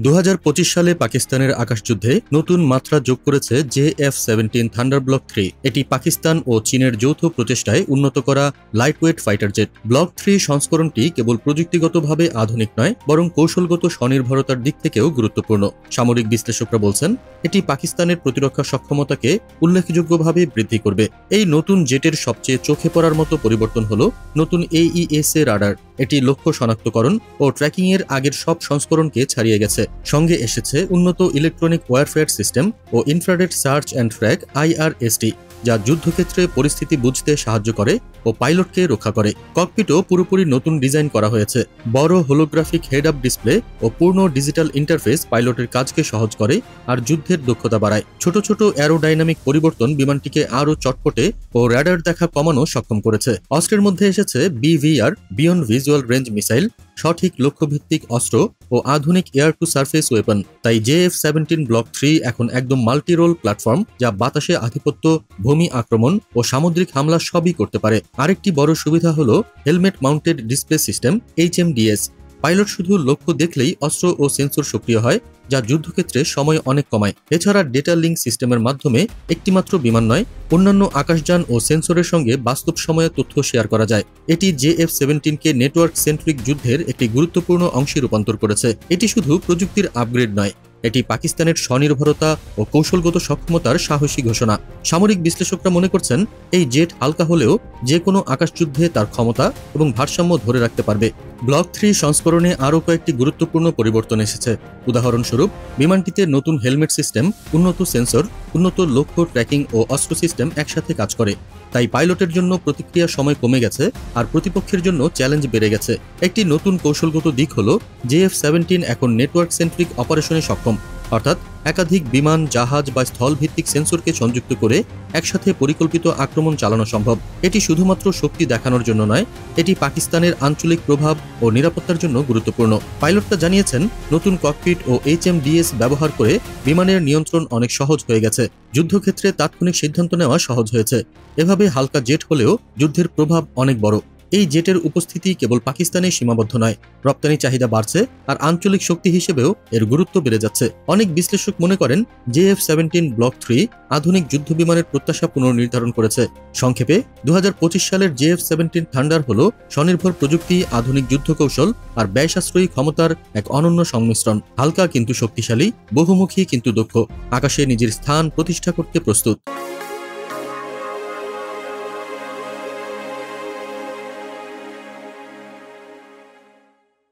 2025 সালে পাকিস্তানের আকাশযুদ্ধে নতুন মাত্রা যোগ করেছে JF-17 থান্ডার ব্লক 3। এটি পাকিস্তান ও চীনের যৌথ প্রচেষ্টায় উন্নত করা লাইটওয়েট ফাইটার জেট। ব্লক 3 সংস্করণটি কেবল প্রযুক্তিগতভাবে আধুনিক নয়, বরং কৌশলগত স্বনির্ভরতার দিক থেকেও গুরুত্বপূর্ণ। সামরিক বিশ্লেষকরা বলছেন, এটি পাকিস্তানের প্রতিরক্ষা সক্ষমতাকে উল্লেখযোগ্যভাবে বৃদ্ধি করবে। এই নতুন জেটের সবচেয়ে চোখে পড়ার মতো পরিবর্তন হল নতুন AESA রাডার। এটি লক্ষ্য শনাক্তকরণ ও ট্র্যাকিংয়ের আগের সব সংস্করণকে ছাড়িয়ে গেছে। সঙ্গে এসেছে উন্নত ইলেকট্রনিক ওয়ারফেয়ার সিস্টেম ও infrared search and track IRST, যা যুদ্ধক্ষেত্রে পরিস্থিতি বুঝতে সাহায্য করে ও পাইলটকে রক্ষা করে। ককপিটও পুরোপুরি নতুন ডিজাইন করা হয়েছে। বড় হোলোগ্রাফিক হেড আপ ডিসপ্লে ও পূর্ণ ডিজিটাল ইন্টারফেস পাইলটের কাজকে সহজ করে আর যুদ্ধের দক্ষতা বাড়ায়। ছোট ছোট অ্যারোডাইনামিক পরিবর্তন বিমানটিকে আরও চটপটে ও রাডার দেখা কমানো সক্ষম করেছে। অস্ত্রের মধ্যে এসেছে BVR beyond visual range missile, সঠিক লক্ষ্যভিত্তিক অস্ত্র ও আধুনিক এয়ার টু সারফেস ওয়েপন। তাই JF-17 ব্লক 3 এখন একদম মাল্টি রোল প্ল্যাটফর্ম, যা বাতাসে আধিপত্য, ভূমি আক্রমণ ও সামুদ্রিক হামলা সবই করতে পারে। আরেকটি বড় সুবিধা হল helmet mounted display system HMDS। Pilot শুধু লক্ষ্য দেখলেই অস্ত্র ও সেন্সর সক্রিয় হয়, যা যুদ্ধক্ষেত্রে সময় অনেক কমায়। এছাড়া ডেটা লিঙ্ক সিস্টেমের মাধ্যমে একটিমাত্র বিমান নয়, অন্যান্য আকাশযান ও সেন্সরের সঙ্গে বাস্তব সময়ে তথ্য শেয়ার করা যায়। এটি JF-17কে নেটওয়ার্ক সেন্ট্রিক যুদ্ধের একটি গুরুত্বপূর্ণ অংশে রূপান্তর করেছে। এটি শুধু প্রযুক্তির আপগ্রেড নয়, এটি পাকিস্তানের স্বনির্ভরতা ও কৌশলগত সক্ষমতার সাহসী ঘোষণা। সামরিক বিশ্লেষকরা মনে করছেন, এই জেট হালকা হলেও যে কোনো আকাশযুদ্ধে তার ক্ষমতা এবং ভারসাম্য ধরে রাখতে পারবে। ব্লক 3 সংস্করণে আরও কয়েকটি গুরুত্বপূর্ণ পরিবর্তন এসেছে। উদাহরণস্বরূপ, বিমানটিতে নতুন হেলমেট সিস্টেম, উন্নত সেন্সর, উন্নত লক্ষ্য ট্র্যাকিং ও অস্ত্র সিস্টেম একসাথে কাজ করে। তাই পাইলটের জন্য প্রতিক্রিয়া সময় কমে গেছে আর প্রতিপক্ষের জন্য চ্যালেঞ্জ বেড়ে গেছে। একটি নতুন কৌশলগত দিক হল JF-17 এখন নেটওয়ার্ক সেন্ট্রিক অপারেশনে সক্ষম, অর্থাৎ একাধিক বিমান, জাহাজ বা স্থল ভিত্তিক সেন্সরকে সংযুক্ত করে একসাথে পরিকল্পিত আক্রমণ চালানো সম্ভব। এটি শুধুমাত্র শক্তি দেখানোর জন্য নয়, এটি পাকিস্তানের আঞ্চলিক প্রভাব ও নিরাপত্তার জন্য গুরুত্বপূর্ণ। পাইলটরা জানিয়েছেন, নতুন ককপিট ও HMDS ব্যবহার করে বিমানের নিয়ন্ত্রণ অনেক সহজ হয়ে গেছে। যুদ্ধক্ষেত্রে তাৎক্ষণিক সিদ্ধান্ত নেওয়া সহজ হয়েছে। এভাবে হালকা জেট হলেও যুদ্ধের প্রভাব অনেক বড়। এই জেটের উপস্থিতি কেবল পাকিস্তানে সীমাবদ্ধ নয়, রপ্তানি চাহিদা বাড়ছে আর আঞ্চলিক শক্তি হিসেবেও এর গুরুত্ব বেড়ে যাচ্ছে। অনেক বিশ্লেষক মনে করেন, JF-17 ব্লক 3 আধুনিক যুদ্ধ বিমানের প্রত্যাশা পুনর্নির্ধারণ করেছে। সংক্ষেপে, 2025 সালের JF-17 থান্ডার হল স্বনির্ভর প্রযুক্তি, আধুনিক যুদ্ধ কৌশল আর ব্যয় সাশ্রয়ী ক্ষমতার এক অনন্য সংমিশ্রণ। হালকা কিন্তু শক্তিশালী, বহুমুখী কিন্তু দক্ষ, আকাশে নিজের স্থান প্রতিষ্ঠা করতে প্রস্তুত।